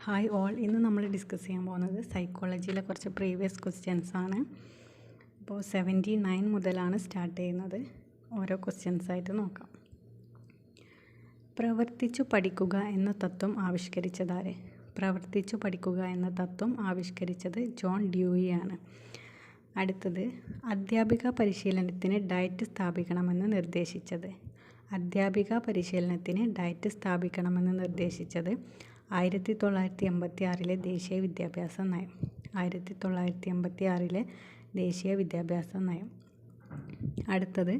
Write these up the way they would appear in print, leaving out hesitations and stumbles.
Hi all, ഇന്ന് നമ്മൾ discuss ചെയ്യാൻ പോകുന്നത് സൈക്കോളജിയിലെ കുറച്ച് പ്രീവിയസ് ക്വസ്റ്റ്യൻസ് ആണ്. ഇപ്പോൾ 79 മുതലാണ് സ്റ്റാർട്ട് ചെയ്യുന്നത്. ഓരോ ക്വസ്റ്റ്യൻസ് ആയിട്ട് നോക്കാം. പ്രവർത്തിച്ചു പഠിക്കുക എന്ന തത്വം ആവിഷ്കരിച്ചതാരെ? പ്രവർത്തിച്ചു പഠിക്കുക എന്ന തത്വം ആവിഷ്കരിച്ചത് ജോൺ ഡ്യൂയി ആണ്. അടുത്തത്, അധ്യാപിക പരിശീലനത്തിന് ഡയറ്റ് സ്ഥാപിക്കണമെന്ന് നിർദ്ദേശിച്ചത്? അധ്യാപിക പരിശീലനത്തിന് ഡയറ്റ് സ്ഥാപിക്കണമെന്ന് നിർദ്ദേശിച്ചത് 1986 ദേശീയ വിദ്യാഭ്യാസ നയം. 1986 ദേശീയ വിദ്യാഭ്യാസ നയം. അടുത്തത്,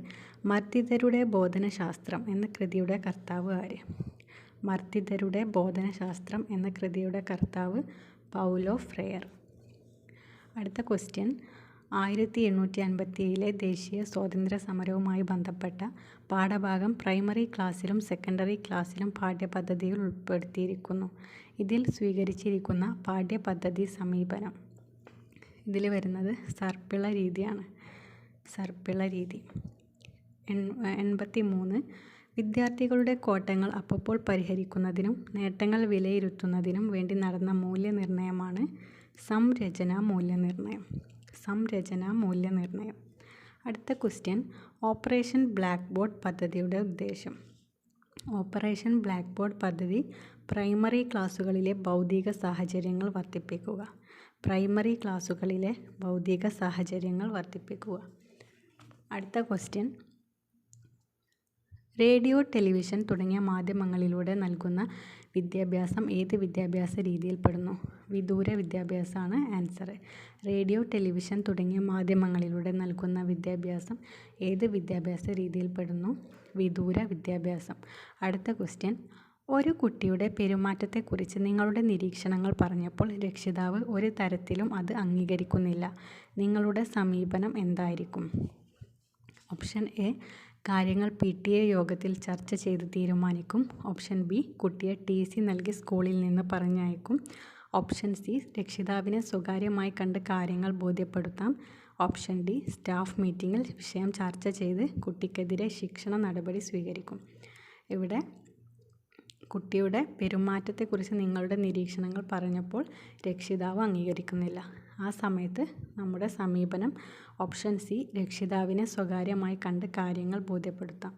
മർദ്ദിതരുടെ ബോധനശാസ്ത്രം എന്ന കൃതിയുടെ കർത്താവ് ആര്? മർദ്ദിതരുടെ ബോധനശാസ്ത്രം എന്ന കൃതിയുടെ കർത്താവ് പൗലോ ഫ്രെയർ. അടുത്ത ക്വസ്റ്റ്യൻ, 1857 ദേശീയ സ്വാതന്ത്ര്യ സമരവുമായി ബന്ധപ്പെട്ട പാഠഭാഗം പ്രൈമറി ക്ലാസ്സിലും സെക്കൻഡറി ക്ലാസ്സിലും പാഠ്യപദ്ധതിയിൽ ഉൾപ്പെടുത്തിയിരിക്കുന്നു. ഇതിൽ സ്വീകരിച്ചിരിക്കുന്ന പാഠ്യപദ്ധതി സമീപനം. ഇതിൽ വരുന്നത് സർപ്പിള രീതിയാണ്. സർപ്പിള രീതി. 83 വിദ്യാർത്ഥികളുടെ കോട്ടങ്ങൾ അപ്പോൾ പരിഹരിക്കുന്നതിനും നേട്ടങ്ങൾ വിലയിരുത്തുന്നതിനും വേണ്ടി നടന്ന മൂല്യനിർണ്ണയമാണ് സംരചനാ മൂല്യനിർണ്ണയം. സംരചനാ മൂല്യനിർണ്ണയം. അടുത്ത ക്വസ്റ്റ്യൻ, ഓപ്പറേഷൻ ബ്ലാക്ക് ബോർഡ് പദ്ധതിയുടെ ഉദ്ദേശം. ഓപ്പറേഷൻ ബ്ലാക്ക് ബോർഡ് പദ്ധതി പ്രൈമറി ക്ലാസ്സുകളിലെ ഭൗതിക സാഹചര്യങ്ങൾ വർദ്ധിപ്പിക്കുക. പ്രൈമറി ക്ലാസ്സുകളിലെ ഭൗതിക സാഹചര്യങ്ങൾ വർദ്ധിപ്പിക്കുക. അടുത്ത ക്വസ്റ്റ്യൻ, റേഡിയോ, ടെലിവിഷൻ തുടങ്ങിയ മാധ്യമങ്ങളിലൂടെ നൽകുന്ന വിദ്യാഭ്യാസം ഏത് വിദ്യാഭ്യാസ രീതിയിൽപ്പെടുന്നു? വിദൂര വിദ്യാഭ്യാസമാണ് ആൻസർ. റേഡിയോ, ടെലിവിഷൻ തുടങ്ങിയ മാധ്യമങ്ങളിലൂടെ നൽകുന്ന വിദ്യാഭ്യാസം ഏത് വിദ്യാഭ്യാസ രീതിയിൽപ്പെടുന്നു? വിദൂര വിദ്യാഭ്യാസം. അടുത്ത ക്വസ്റ്റ്യൻ, ഒരു കുട്ടിയുടെ പെരുമാറ്റത്തെക്കുറിച്ച് നിങ്ങളുടെ നിരീക്ഷണങ്ങൾ പറഞ്ഞപ്പോൾ രക്ഷിതാവ് ഒരു തരത്തിലും അത് അംഗീകരിക്കുന്നില്ല. നിങ്ങളുടെ സമീപനം എന്തായിരിക്കും? ഓപ്ഷൻ എ, കാര്യങ്ങൾ PTA യോഗത്തിൽ ചർച്ച ചെയ്ത് തീരുമാനിക്കും. ഓപ്ഷൻ ബി, കുട്ടിയെ TC നൽകി സ്കൂളിൽ നിന്ന് പറഞ്ഞയക്കും. ഓപ്ഷൻ സി, രക്ഷിതാവിനെ സ്വകാര്യമായി കണ്ട് കാര്യങ്ങൾ ബോധ്യപ്പെടുത്താം. ഓപ്ഷൻ ഡി, സ്റ്റാഫ് മീറ്റിങ്ങിൽ വിഷയം ചർച്ച ചെയ്ത് കുട്ടിക്കെതിരെ ശിക്ഷണ നടപടി സ്വീകരിക്കും. ഇവിടെ കുട്ടിയുടെ പെരുമാറ്റത്തെക്കുറിച്ച് നിങ്ങളുടെ നിരീക്ഷണങ്ങൾ പറഞ്ഞപ്പോൾ രക്ഷിതാവ് അംഗീകരിക്കുന്നില്ല. ആ സമയത്ത് നമ്മുടെ സമീപനം ഓപ്ഷൻ സി, രക്ഷിതാവിനെ സ്വകാര്യമായി കണ്ട് കാര്യങ്ങൾ ബോധ്യപ്പെടുത്താം.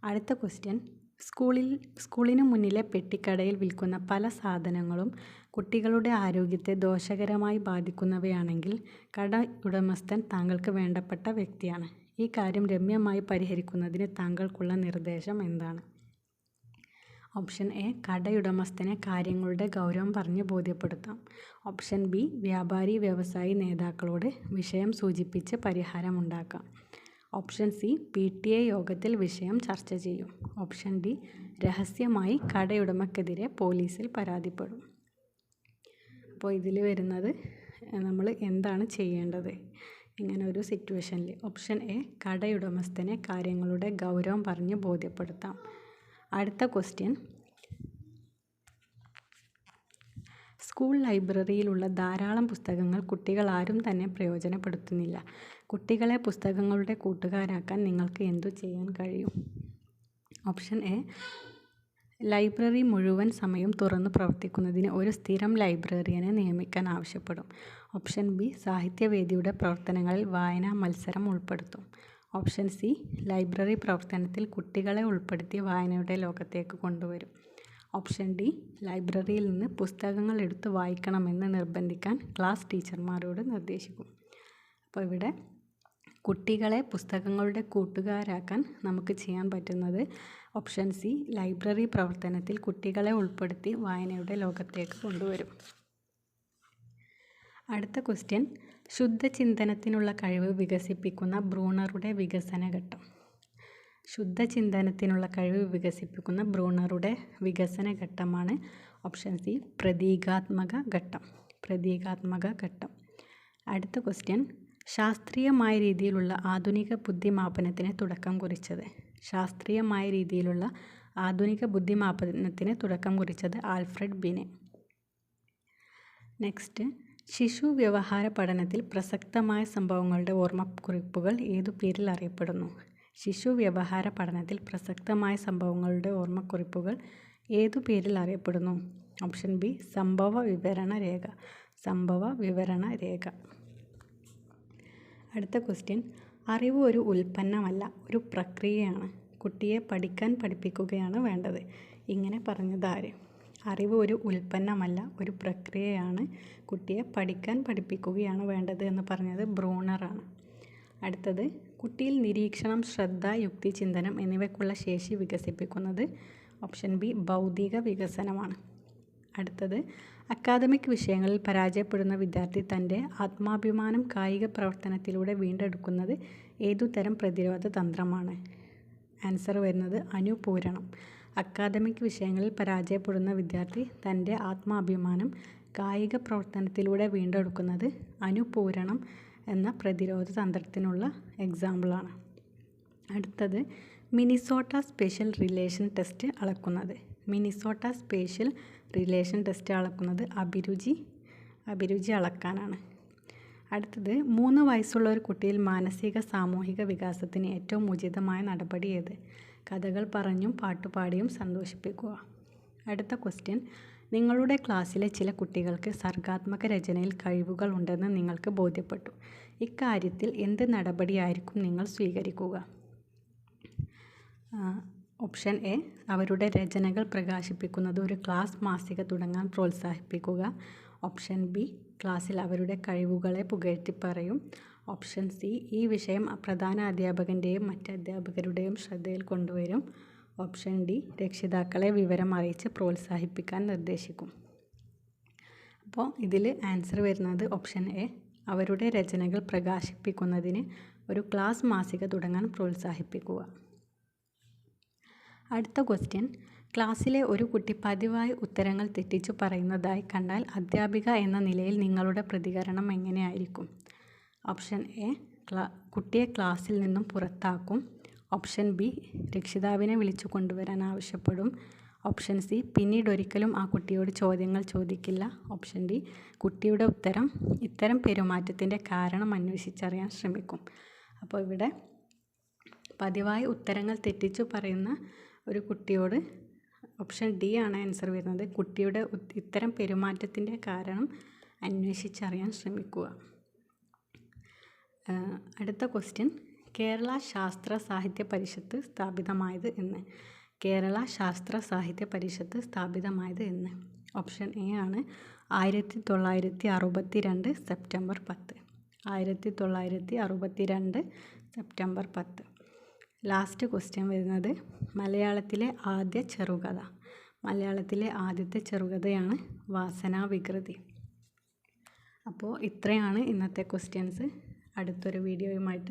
അടുത്ത ക്വസ്റ്റ്യൻ, സ്കൂളിന് മുന്നിലെ പെട്ടിക്കടയിൽ വിൽക്കുന്ന പല സാധനങ്ങളും കുട്ടികളുടെ ആരോഗ്യത്തെ ദോഷകരമായി ബാധിക്കുന്നവയാണെങ്കിൽ കട ഉടമസ്ഥൻ താങ്കൾക്ക് വേണ്ടപ്പെട്ട വ്യക്തിയാണ്. ഈ കാര്യം രമ്യമായി പരിഹരിക്കുന്നതിന് താങ്കൾക്കുള്ള നിർദ്ദേശം എന്താണ്? ഓപ്ഷൻ എ, കടയുടമസ്ഥനെ കാര്യങ്ങളുടെ ഗൗരവം പറഞ്ഞ് ബോധ്യപ്പെടുത്താം. ഓപ്ഷൻ ബി, വ്യാപാരി വ്യവസായി നേതാക്കളോട് വിഷയം സൂചിപ്പിച്ച് പരിഹാരമുണ്ടാക്കാം. ഓപ്ഷൻ സി, PTA യോഗത്തിൽ വിഷയം ചർച്ച ചെയ്യും. ഓപ്ഷൻ ഡി, രഹസ്യമായി കടയുടമക്കെതിരെ പോലീസിൽ പരാതിപ്പെടും. അപ്പോൾ ഇതിൽ വരുന്നത് നമ്മൾ എന്താണ് ചെയ്യേണ്ടത് ഇങ്ങനെ ഒരു സിറ്റുവേഷനിൽ? ഓപ്ഷൻ എ, കടയുടമസ്ഥനെ കാര്യങ്ങളുടെ ഗൗരവം പറഞ്ഞ് ബോധ്യപ്പെടുത്താം. അടുത്ത ക്വസ്റ്റ്യൻ, സ്കൂൾ ലൈബ്രറിയിലുള്ള ധാരാളം പുസ്തകങ്ങൾ കുട്ടികൾ ആരും തന്നെ പ്രയോജനപ്പെടുത്തുന്നില്ല. കുട്ടികളെ പുസ്തകങ്ങളുടെ കൂട്ടുകാരാക്കാൻ നിങ്ങൾക്ക് എന്തു ചെയ്യാൻ കഴിയും? ഓപ്ഷൻ എ, ലൈബ്രറി മുഴുവൻ സമയം തുറന്നു പ്രവർത്തിക്കുന്നതിന് ഒരു സ്ഥിരം ലൈബ്രറിയനെ നിയമിക്കാൻ ആവശ്യപ്പെടും. ഓപ്ഷൻ ബി, സാഹിത്യവേദിയുടെ പ്രവർത്തനങ്ങളിൽ വായനാ മത്സരം ഉൾപ്പെടുത്തും. ഓപ്ഷൻ സി, ലൈബ്രറി പ്രവർത്തനത്തിൽ കുട്ടികളെ ഉൾപ്പെടുത്തി വായനയുടെ ലോകത്തേക്ക് കൊണ്ടുവരും. ഓപ്ഷൻ ഡി, ലൈബ്രറിയിൽ നിന്ന് പുസ്തകങ്ങൾ എടുത്ത് വായിക്കണമെന്ന് നിർബന്ധിക്കാൻ ക്ലാസ് ടീച്ചർമാരോട് നിർദ്ദേശിക്കും. അപ്പോൾ ഇവിടെ കുട്ടികളെ പുസ്തകങ്ങളുടെ കൂട്ടുകാരാക്കാൻ നമുക്ക് ചെയ്യാൻ പറ്റുന്നത് ഓപ്ഷൻ സി, ലൈബ്രറി പ്രവർത്തനത്തിൽ കുട്ടികളെ ഉൾപ്പെടുത്തി വായനയുടെ ലോകത്തേക്ക് കൊണ്ടുവരും. അടുത്ത ക്വസ്റ്റ്യൻ, ശുദ്ധചിന്തനത്തിനുള്ള കഴിവ് വികസിപ്പിക്കുന്ന ബ്രൂണറുടെ വികസന ഘട്ടം. ശുദ്ധചിന്തനത്തിനുള്ള കഴിവ് വികസിപ്പിക്കുന്ന ബ്രൂണറുടെ വികസന ഘട്ടമാണ് ഓപ്ഷൻ സി, പ്രതീകാത്മക ഘട്ടം. പ്രതീകാത്മക ഘട്ടം. അടുത്ത ക്വസ്റ്റ്യൻ, ശാസ്ത്രീയമായ രീതിയിലുള്ള ആധുനിക ബുദ്ധിമാപനത്തിന് തുടക്കം കുറിച്ചത്. ശാസ്ത്രീയമായ രീതിയിലുള്ള ആധുനിക ബുദ്ധിമാപനത്തിന് തുടക്കം കുറിച്ചത് ആൽഫ്രഡ് ബിനെ. നെക്സ്റ്റ്, ശിശു വ്യവഹാര പഠനത്തിൽ പ്രസക്തമായ സംഭവങ്ങളുടെ ഓർമ്മക്കുറിപ്പുകൾ ഏതു പേരിൽ അറിയപ്പെടുന്നു? ശിശു വ്യവഹാര പഠനത്തിൽ പ്രസക്തമായ സംഭവങ്ങളുടെ ഓർമ്മക്കുറിപ്പുകൾ ഏതു പേരിൽ അറിയപ്പെടുന്നു? ഓപ്ഷൻ ബി സംഭവ വിവരണ രേഖ. സംഭവ വിവരണ രേഖ. അടുത്ത ക്വസ്റ്റ്യൻ, അറിവ് ഒരു ഉൽപ്പന്നമല്ല, ഒരു പ്രക്രിയയാണ്. കുട്ടിയെ പഠിക്കാൻ പഠിപ്പിക്കുകയാണ് വേണ്ടത്. ഇങ്ങനെ പറഞ്ഞത് ആര്? അറിവ് ഒരു ഉൽപ്പന്നമല്ല, ഒരു പ്രക്രിയയാണ്. കുട്ടിയെ പഠിക്കാൻ പഠിപ്പിക്കുകയാണ് വേണ്ടത് എന്ന് പറഞ്ഞത് ബ്രൂണറാണ്. അടുത്തത്, കുട്ടിയിൽ നിരീക്ഷണം, ശ്രദ്ധ, യുക്തിചിന്തനം എന്നിവയ്ക്കുള്ള ശേഷി വികസിപ്പിക്കുന്നത് ഓപ്ഷൻ ബി ബൗദ്ധിക വികസനമാണ്. അടുത്തത്, അക്കാദമിക് വിഷയങ്ങളിൽ പരാജയപ്പെടുന്ന വിദ്യാർത്ഥി തൻ്റെ ആത്മാഭിമാനം കായിക പ്രവർത്തനത്തിലൂടെ വീണ്ടെടുക്കുന്നത് ഏതുതരം പ്രതിരോധ തന്ത്രമാണ്? ആൻസർ വരുന്നത് അനുപൂരണം. അക്കാദമിക് വിഷയങ്ങളിൽ പരാജയപ്പെടുന്ന വിദ്യാർത്ഥി തൻ്റെ ആത്മാഭിമാനം കായിക പ്രവർത്തനത്തിലൂടെ വീണ്ടെടുക്കുന്നത് അനുപൂരണം എന്ന പ്രതിരോധ തന്ത്രത്തിനുള്ള എക്സാമ്പിളാണ്. അടുത്തത്, മിനിസോട്ട സ്പേഷ്യൽ റിലേഷൻ ടെസ്റ്റ് അളക്കുന്നത്. മിനിസോട്ട സ്പേഷ്യൽ റിലേഷൻ ടെസ്റ്റ് അളക്കുന്നത് അഭിരുചി അളക്കാനാണ്. അടുത്തത്, 3 വയസ്സുള്ള ഒരു കുട്ടിയിൽ മാനസിക സാമൂഹിക വികാസത്തിന് ഏറ്റവും ഉചിതമായ നടപടി ഏത്? കഥകൾ പറഞ്ഞും പാട്ടുപാടിയും സന്തോഷിപ്പിക്കുക. അടുത്ത ക്വസ്റ്റ്യൻ, നിങ്ങളുടെ ക്ലാസ്സിലെ ചില കുട്ടികൾക്ക് സർഗാത്മക രചനയിൽ കഴിവുകൾ ഉണ്ടെന്ന് നിങ്ങൾക്ക് ബോധ്യപ്പെട്ടു. ഇക്കാര്യത്തിൽ എന്ത് നടപടിയായിരിക്കും നിങ്ങൾ സ്വീകരിക്കുക? ഓപ്ഷൻ എ, അവരുടെ രചനകൾ പ്രകാശിപ്പിക്കുന്നത് ഒരു ക്ലാസ് മാസിക തുടങ്ങാൻ പ്രോത്സാഹിപ്പിക്കുക. ഓപ്ഷൻ ബി, ക്ലാസ്സിൽ അവരുടെ കഴിവുകളെ പുകഴ്ത്തി പറയും. ഓപ്ഷൻ സി, ഈ വിഷയം പ്രധാന അധ്യാപകൻ്റെയും മറ്റ് അധ്യാപകരുടെയും ശ്രദ്ധയിൽ കൊണ്ടുവരും. ഓപ്ഷൻ ഡി, രക്ഷിതാക്കളെ വിവരം അറിയിച്ച് പ്രോത്സാഹിപ്പിക്കാൻ നിർദ്ദേശിക്കും. അപ്പോൾ ഇതിൽ ആൻസർ വരുന്നത് ഓപ്ഷൻ എ, അവരുടെ രചനകൾ പ്രകാശിപ്പിക്കുന്നതിന് ഒരു ക്ലാസ് മാസിക തുടങ്ങാൻ പ്രോത്സാഹിപ്പിക്കുക. അടുത്ത ക്വസ്റ്റ്യൻ, ക്ലാസ്സിലെ ഒരു കുട്ടി പതിവായി ഉത്തരങ്ങൾ തെറ്റിച്ചു പറയുന്നതായി കണ്ടാൽ അധ്യാപിക എന്ന നിലയിൽ നിങ്ങളുടെ പ്രതികരണം എങ്ങനെയായിരിക്കും? ഓപ്ഷൻ എ, കുട്ടിയെ ക്ലാസ്സിൽ നിന്നും പുറത്താക്കും. ഓപ്ഷൻ ബി, രക്ഷിതാവിനെ വിളിച്ചു കൊണ്ടുവരാൻ ആവശ്യപ്പെടും. ഓപ്ഷൻ സി, പിന്നീടൊരിക്കലും ആ കുട്ടിയോട് ചോദ്യങ്ങൾ ചോദിക്കില്ല. ഓപ്ഷൻ ഡി, കുട്ടിയുടെ ഇത്തരം പെരുമാറ്റത്തിൻ്റെ കാരണം അന്വേഷിച്ചറിയാൻ ശ്രമിക്കും. അപ്പോൾ ഇവിടെ പതിവായി ഉത്തരങ്ങൾ തെറ്റിച്ചു പറയുന്ന ഒരു കുട്ടിയോട് ഓപ്ഷൻ ഡി ആണ് ആൻസർ വരുന്നത്. കുട്ടിയുടെ ഇത്തരം പെരുമാറ്റത്തിൻ്റെ കാരണം അന്വേഷിച്ചറിയാൻ ശ്രമിക്കുക. അടുത്ത ക്വസ്റ്റ്യൻ, കേരള ശാസ്ത്ര സാഹിത്യ പരിഷത്ത് സ്ഥാപിതമായത് എന്ന്? കേരള ശാസ്ത്ര സാഹിത്യ പരിഷത്ത് സ്ഥാപിതമായത് എന്ന്? ഓപ്ഷൻ എ ആണ് 1962 സെപ്റ്റംബർ 10. 1962 സെപ്റ്റംബർ 10. ലാസ്റ്റ് ക്വസ്റ്റ്യൻ വരുന്നത്, മലയാളത്തിലെ ആദ്യ ചെറുകഥ. മലയാളത്തിലെ ആദ്യത്തെ ചെറുകഥയാണ് വാസനാവികൃതി. അപ്പോൾ ഇത്രയാണ് ഇന്നത്തെ ക്വസ്റ്റ്യൻസ്. അടുത്തൊരു വീഡിയോയുമായിട്ട്